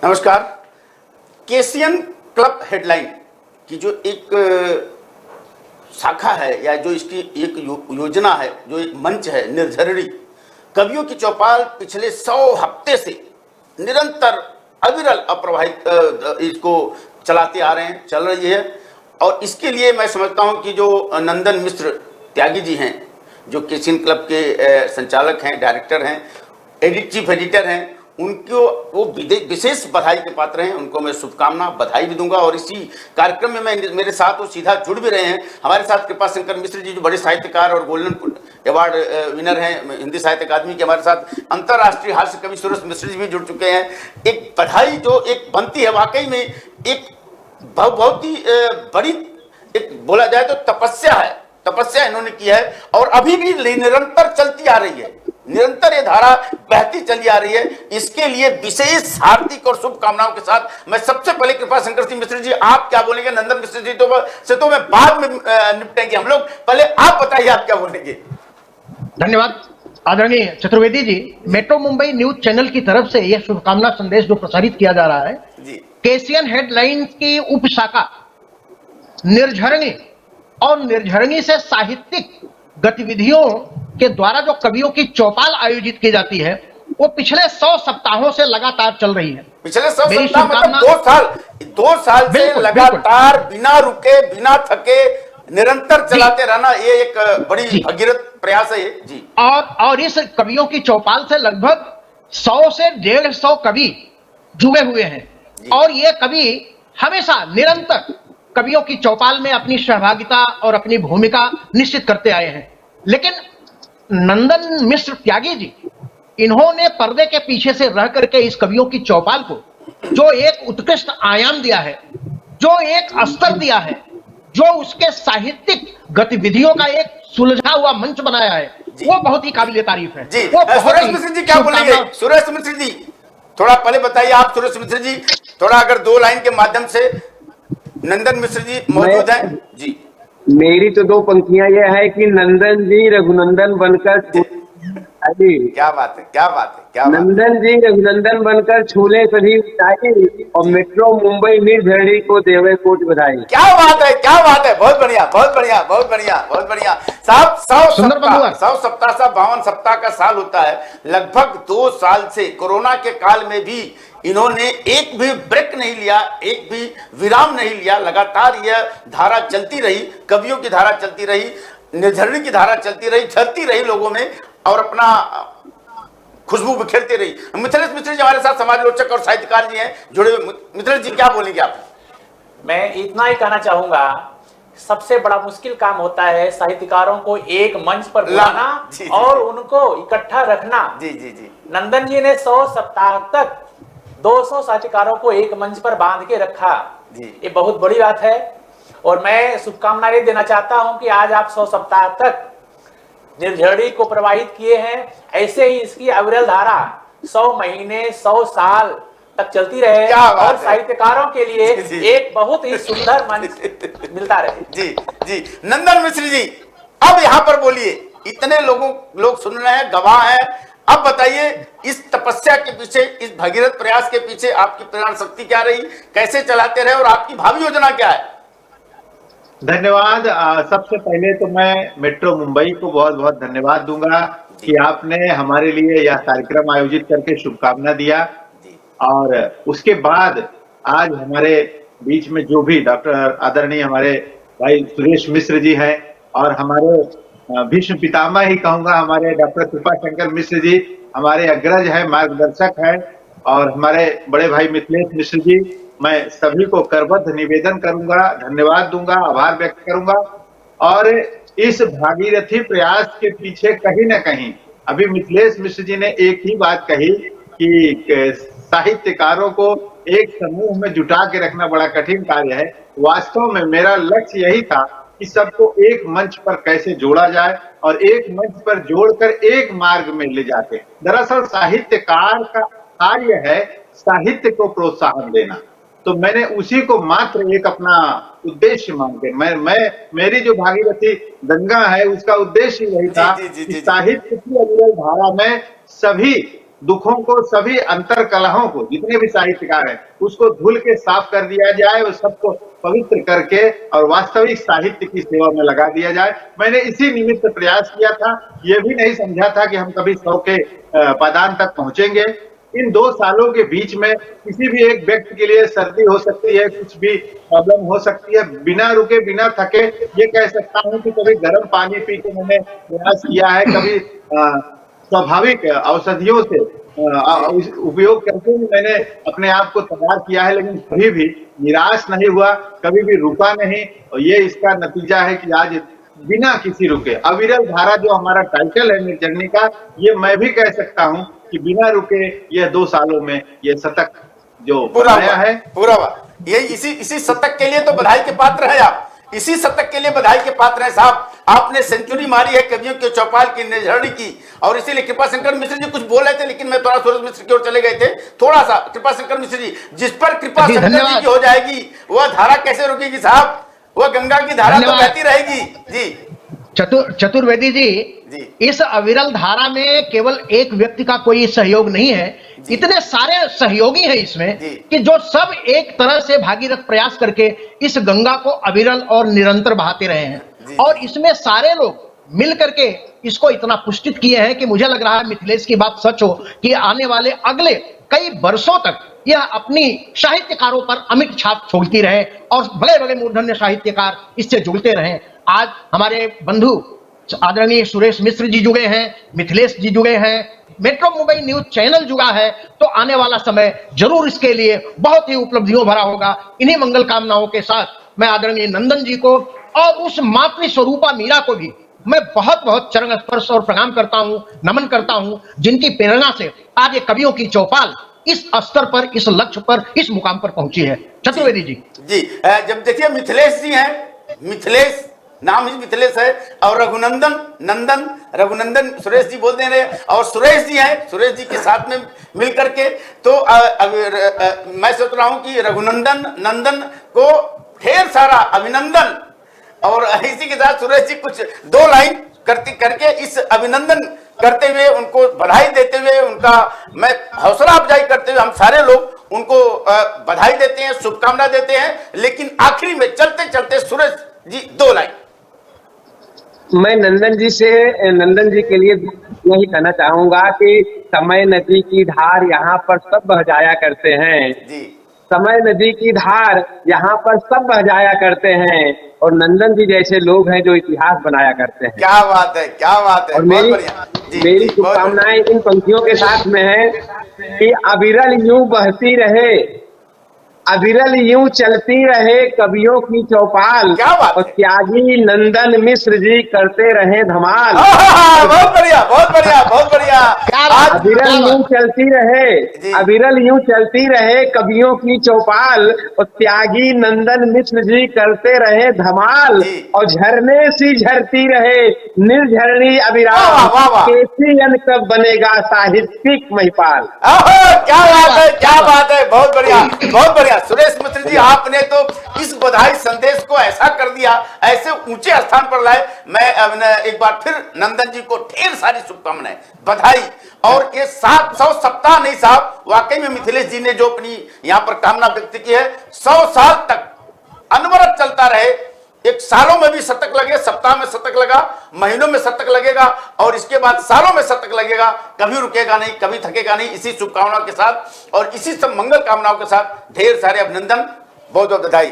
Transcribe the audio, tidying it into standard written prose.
नमस्कार। Cation club headline की जो एक शाखा है या जो इसकी एक योजना है, जो एक मंच है, निर्झरिणी कवियों की चौपाल पिछले 100 हफ्ते से निरंतर अविरल अप्रवाहित इसको चलाते आ रहे हैं, चल रही है। और इसके लिए मैं समझता हूं कि जो नंदन मिश्र त्यागी जी हैं, जो केसियन क्लब के संचालक हैं, डायरेक्टर हैं, चीफ एडिटर हैं, उनको वो विशेष बधाई के पात्र हैं। उनको मैं शुभकामना बधाई भी दूंगा। और इसी कार्यक्रम में मैं मेरे साथ वो सीधा जुड़ भी रहे हैं। हमारे साथ कृपा शंकर मिश्र जी, जो बड़े साहित्यकार और गोल्डन अवार्ड विनर हैं हिंदी साहित्य अकादमी के, हमारे साथ अंतर्राष्ट्रीय हास्य कवि सुरेश मिश्र जी भी जुड़ चुके हैं। एक बधाई जो एक बनती है, वाकई में एक बहुत ही बड़ी एक बोला जाए तो तपस्या है, तपस्या इन्होंने की है और अभी भी निरंतर चलती आ रही है, निरंतर ये धारा बहती चली आ रही है। इसके लिए विशेष हार्दिक और शुभकामनाओं के साथ मैं सबसे पहले कृपा शंकर सिंह मिश्र जी, आप क्या बोलेंगे? नंदन मिश्र जी तो मैं बाद में निपटेंगे हम लोग, पहले आप बताइए आप क्या बोलेंगे। धन्यवाद आदरणीय Chaturvedi ji. Metro Mumbai news channel की तरफ से यह शुभकामना संदेश जो प्रसारित किया जा रहा है जी, केसियन हेडलाइंस की उप शाखा निर्झरिणी और निर्झरिणी से साहित्यिक गतिविधियों के द्वारा जो कवियों की चौपाल आयोजित की जाती है, वो पिछले 100 सप्ताहों से लगातार चल रही है। पिछले 100 सप्ताह मतलब 2 साल से लगातार बिना रुके बिना थके निरंतर चलाते रहना, ये एक बड़ी भगीरथ प्रयास है जी। और इस कवियों की चौपाल से लगभग 100 से 150 कवि जुड़े हुए हैं और ये कवि हमेशा निरंतर कवियों की चौपाल में अपनी सहभागिता और अपनी भूमिका निश्चित करते आए हैं। लेकिन नंदन मिश्र त्यागी जी, इन्होंने पर्दे के पीछे से रह करके इस कवियों की चौपाल को जो एक उत्कृष्ट आयाम दिया है, जो एक स्तर दिया है, जो उसके साहित्यिक गतिविधियों का एक सुलझा हुआ मंच बनाया है, वो बहुत ही काबिल तारीफ है जी। सुरेश मिश्र जी क्या बोलेंगे? सुरेश मिश्र जी थोड़ा पहले बताइए आप। सुरेश मिश्र जी थोड़ा अगर 2 लाइन के माध्यम से। नंदन मिश्र जी मौजूद हैं जी। मेरी तो 2 पंक्तियां ये है कि नंदन जी रघुनंदन बनकर क्या बात है, क्या बात है, क्या नंदन जी रघुनंदन बनकर छूले सभी ऊंचाई और मेट्रो मुंबई निर्झरिणी को देवे कोट बधाई। क्या बात है, क्या बात है, बहुत बढ़िया, बहुत बढ़िया, बहुत बढ़िया, बहुत बढ़िया साहब। 100 सप्ताह सा 52 सप्ताह का साल होता है। लगभग 2 साल से कोरोना के काल में भी इन्होंने एक भी ब्रेक नहीं लिया, एक भी विराम नहीं लिया। लगातार यह धारा चलती रही, कवियों की धारा चलती रही, निर्झरिणी की धारा चलती रही, झरती रही लोगों में और अपना खुशबू बिखेरती रही। मिथिलेश मिश्र जी हमारे साथ समाजलोचक और साहित्यकार जी हैं जुड़े हुए। मिथिलेश जी क्या बोलेंगे आप? मैं इतना ही कहना चाहूंगा, सबसे बड़ा मुश्किल काम होता है साहित्यकारों को एक मंच पर बुलाना और उनको इकट्ठा रखना। जी जी जी। नंदन जी ने 100 सप्ताह तक 200 साहित्यकारों को एक मंच पर बांध के रखा जी। ये बहुत बड़ी बात है और मैं शुभकामनाएं देना चाहता हूं कि आज आप 100 सप्ताह तक निर्झरिणी को प्रवाहित किए हैं। ऐसे ही इसकी अविरल धारा 100 महीने 100 साल तक चलती रहे और साहित्यकारों के लिए एक बहुत ही सुंदर मंच मिलता रहे। जी जी। नंदन मिश्र जी अब यहाँ पर बोलिए, इतने लोग सुन रहे हैं, गवाह हैं। अब बताइए इस तपस्या के पीछे, इस भगीरथ प्रयास के पीछे आपकी प्रेरणा शक्ति क्या रही, कैसे चलाते रहे और आपकी भावी योजना क्या है? धन्यवाद। सबसे पहले तो मैं मेट्रो मुंबई को बहुत बहुत धन्यवाद दूंगा कि आपने हमारे लिए यह कार्यक्रम आयोजित करके शुभकामना दिया। और उसके बाद आज हमारे बीच में जो भी डॉक्टर आदरणीय हमारे भाई सुरेश मिश्र जी हैं और हमारे भीष्म पितामह ही कहूंगा, हमारे डॉक्टर कृपा शंकर मिश्र जी हमारे अग्रज हैं, मार्गदर्शक हैं, और हमारे बड़े भाई मिथिलेश मिश्र जी, मैं सभी को करबद्ध निवेदन करूंगा, धन्यवाद दूंगा, आभार व्यक्त करूंगा। और इस भागीरथी प्रयास के पीछे कहीं ना कहीं अभी मिथिलेश मिश्र जी ने एक ही बात कही कि साहित्यकारों को एक समूह में जुटा के रखना बड़ा कठिन कार्य है। वास्तव में मेरा लक्ष्य यही था कि सबको एक मंच पर कैसे जोड़ा जाए और एक मंच पर जोड़कर एक मार्ग में ले जाते। दरअसल साहित्यकार का कार्य है साहित्य को प्रोत्साहन देना, तो मैंने उसी को मात्र एक अपना उद्देश्य मान के मेरी जो भागीरथी गंगा है उसका उद्देश्य यही था कि साहित्य की अविरल धारा में सभी दुखों को, सभी अंतर कलहों को, जितने भी साहित्यकार हैं उसको धुल के साफ कर दिया जाए और सबको पवित्र करके और वास्तविक साहित्य की सेवा में लगा दिया जाए। मैंने इसी निमित्त प्रयास किया था। ये भी नहीं समझा था कि हम कभी 100 के पादान तक पहुंचेंगे। इन 2 सालों के बीच में किसी भी एक व्यक्ति के लिए सर्दी हो सकती है, कुछ भी प्रॉब्लम हो सकती है। बिना रुके, बिना थके ये कह सकता हूं कि कभी गर्म पानी पी के मैंने प्रयास किया है, कभी स्वाभाविक औषधियों से उपयोग करके मैंने अपने आप को तैयार किया है, लेकिन कभी भी निराश नहीं हुआ, कभी भी रुका नहीं। और ये इसका नतीजा है कि आज बिना किसी रुके, अविरल धारा जो हमारा टाइटल है निर्जरनी का, ये मैं भी कह सकता हूं कि बिना रुके ये 2 सालों में ये शतक जो बनाया है पूरा हुआ। ये इसी शतक के लिए तो बधाई के पात्र है आप, इसी शतक के लिए बधाई के पात्र है साहब। आपने सेंचुरी मारी है कवियों के चौपाल की, निर्झरणी की। और इसीलिए कृपा शंकर मिश्र जी कुछ बोल रहे थे, लेकिन मैं थोड़ा सूरज मिश्र की ओर चले गए थे। थोड़ा सा कृपा शंकर मिश्र जी, जिस पर कृपा शंकर जी की हो जाएगी वह धारा कैसे रुकेगी साहब? वह गंगा की धारा तो बहती रहेगी। जी चतुर्वेदी जी, इस अविरल धारा में केवल एक व्यक्ति का कोई सहयोग नहीं है, इतने सारे सहयोगी हैं इसमें कि जो सब एक तरह से भागीरथ प्रयास करके इस गंगा को अविरल और निरंतर बहाते रहे हैं। और इसमें सारे लोग मिल करके इसको इतना पुष्टित किए हैं कि मुझे लग रहा है मिथिलेश की बात सच हो कि आने वाले अगले कई वर्षों तक यह अपनी साहित्यकारों पर अमिट छाप छोड़ती रहे और बड़े बड़े मूर्धन्य साहित्यकार इससे जुड़ते रहे। आज हमारे बंधु आदरणीय सुरेश मिश्र जी जुड़े हैं, मिथिलेश जी जुड़े हैं, मेट्रो मुंबई न्यूज चैनल जुड़ा है, तो आने वाला समय जरूर इसके लिए बहुत ही उपलब्धियों भरा होगा। इन्हीं मंगल कामनाओं के साथ मैं आदरणीय नंदन जी को और उस मातृ स्वरूपा मीरा को भी मैं बहुत बहुत चरण स्पर्श और प्रणाम करता हूं, नमन करता हूं, जिनकी प्रेरणा से आज ये कवियों की चौपाल इस स्तर पर, इस लक्ष्य पर, इस मुकाम पर पहुंची है। चतुर्वेदी जी जब देखिए मिथिलेश जी हैं, मिथिलेश नाम ही मिथिलेश है, और रघुनंदन सुरेश जी बोल दे रहे हैं, और सुरेश जी हैं, सुरेश जी के साथ में मिलकर के तो मैं सोच रहा हूं कि नंदन को ढेर सारा अभिनंदन, और इसी के साथ सुरेश जी कुछ 2 लाइन करके इस अभिनंदन करते हुए, उनको बधाई देते हुए, उनका मैं हौसला अफजाई करते हुए हम सारे लोग उनको बधाई देते हैं, शुभकामना देते हैं। लेकिन आखिरी में चलते चलते सुरेश जी 2 लाइन। मैं नंदन जी के लिए यही कहना चाहूंगा कि समय नदी की धार यहाँ पर सब बह जाया करते हैं जी। समय नदी की धार यहाँ पर सब बह जाया करते हैं, और नंदन जी जैसे लोग हैं जो इतिहास बनाया करते हैं। क्या बात है, क्या बात है। और मेरी शुभकामनाएं इन पंक्तियों के साथ में है कि अविरल यूं बहती रहे, अविरल यूं चलती रहे कवियों की चौपाल, और त्यागी नंदन मिश्र जी करते रहे धमाल। बहुत बढ़िया, बहुत बढ़िया, बहुत बढ़िया। अविरल यूं चलती रहे, अविरल यूं चलती रहे कवियों की चौपाल, और त्यागी नंदन मिश्र जी करते रहे धमाल, और झरने सी झरती रहे निर्झरणी अविराम, केसीएन कब बनेगा साहित्यिक महिपाल। क्या बात है, क्या बात है, बहुत बढ़िया, बहुत बढ़िया। सुरेश मिश्र जी, आपने तो इस बधाई संदेश को ऐसा कर दिया, ऐसे ऊंचे स्थान पर लाए। मैं एक बार फिर नंदन जी को ढेर सारी शुभकामनाएं, बधाई। और ये 700 सप्ताह नहीं साहब, वाकई में मिथिलेश जी ने जो अपनी यहाँ पर कामना व्यक्त की है, 100 साल तक अनवरत चलता रहे। एक सालों में भी शतक लगे, सप्ताह में शतक लगा, महीनों में शतक लगेगा, और इसके बाद सालों में शतक लगेगा। कभी रुकेगा नहीं, कभी थकेगा नहीं। इसी शुभकामनाओं के साथ और इसी सब मंगल कामनाओं के साथ ढेर सारे अभिनंदन, बहुत बहुत बधाई।